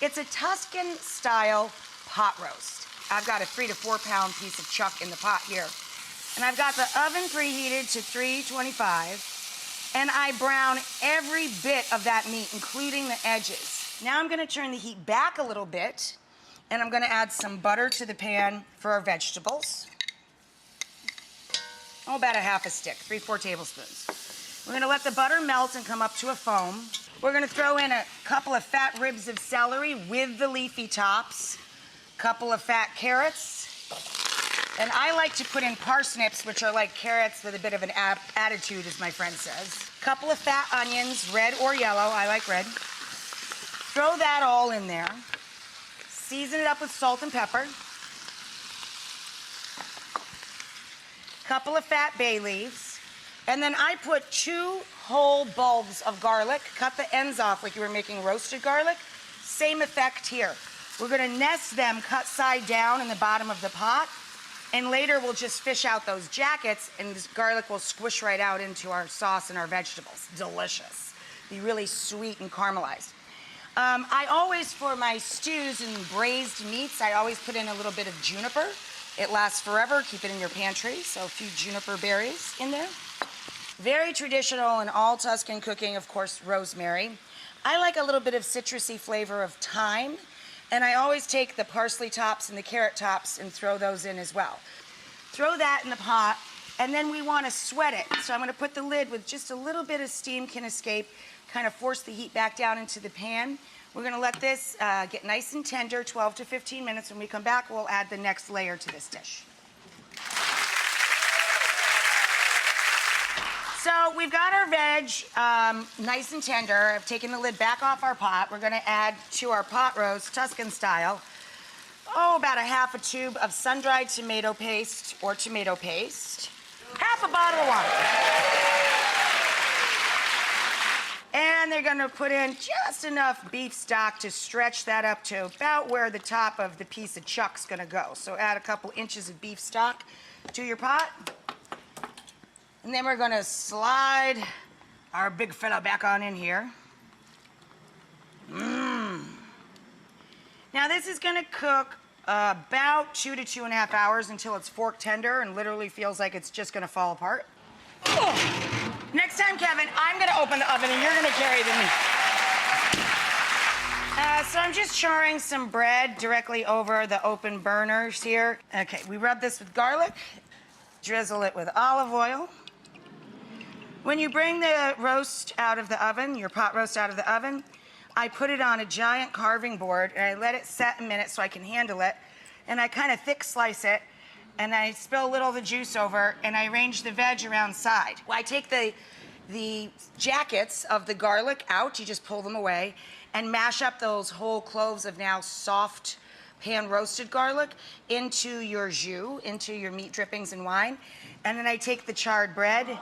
It's a Tuscan-style pot roast. I've got a 3 to 4 pound piece of chuck in the pot here. And I've got the oven preheated to 325, and I brown every bit of that meat, including the edges. Now I'm gonna turn the heat back a little bit, and I'm gonna add some butter to the pan for our vegetables. Oh, about a half a stick, 3-4 tablespoons. We're gonna let the butter melt and come up to a foam. We're gonna throw in a couple of fat ribs of celery with the leafy tops, a couple of fat carrots, and I like to put in parsnips, which are like carrots with a bit of an attitude, as my friend says. A couple of fat onions, red or yellow, I like red. Throw that all in there. Season it up with salt and pepper. Couple of fat bay leaves. And then I put 2 whole bulbs of garlic. Cut the ends off like you were making roasted garlic. Same effect here. We're gonna nest them cut side down in the bottom of the pot. And later we'll just fish out those jackets and this garlic will squish right out into our sauce and our vegetables. Delicious. Be really sweet and caramelized. I always, for my stews and braised meats, I always put in a little bit of juniper. It lasts forever. Keep it in your pantry. So a few juniper berries in there. Very traditional in all Tuscan cooking, of course, rosemary. I like a little bit of citrusy flavor of thyme. And I always take the parsley tops and the carrot tops and throw those in as well. Throw that in the pot, and then we want to sweat it. So I'm going to put the lid with just a little bit of steam can escape, kind of force the heat back down into the pan. We're going to let this get nice and tender, 12 to 15 minutes. When we come back, we'll add the next layer to this dish. So we've got our veg nice and tender. I've taken the lid back off our pot. We're gonna add to our pot roast, Tuscan style, about a half a tube of sun-dried tomato paste or tomato paste, half a bottle of wine. And they're gonna put in just enough beef stock to stretch that up to about where the top of the piece of chuck's gonna go. So add a couple inches of beef stock to your pot. And then we're gonna slide our big fella back on in here. Now this is gonna cook about 2 to 2.5 hours until it's fork tender and literally feels like it's just gonna fall apart. Next time, Kevin, I'm gonna open the oven and you're gonna carry the meat. So I'm just charring some bread directly over the open burners here. Okay, we rub this with garlic, drizzle it with olive oil. When you bring the roast out of the oven, your pot roast out of the oven, I put it on a giant carving board and I let it set a minute so I can handle it. And I kind of thick slice it and I spill a little of the juice over and I arrange the veg around side. Well, I take the jackets of the garlic out, you just pull them away, and mash up those whole cloves of now soft pan roasted garlic into your jus, into your meat drippings and wine. And then I take the charred bread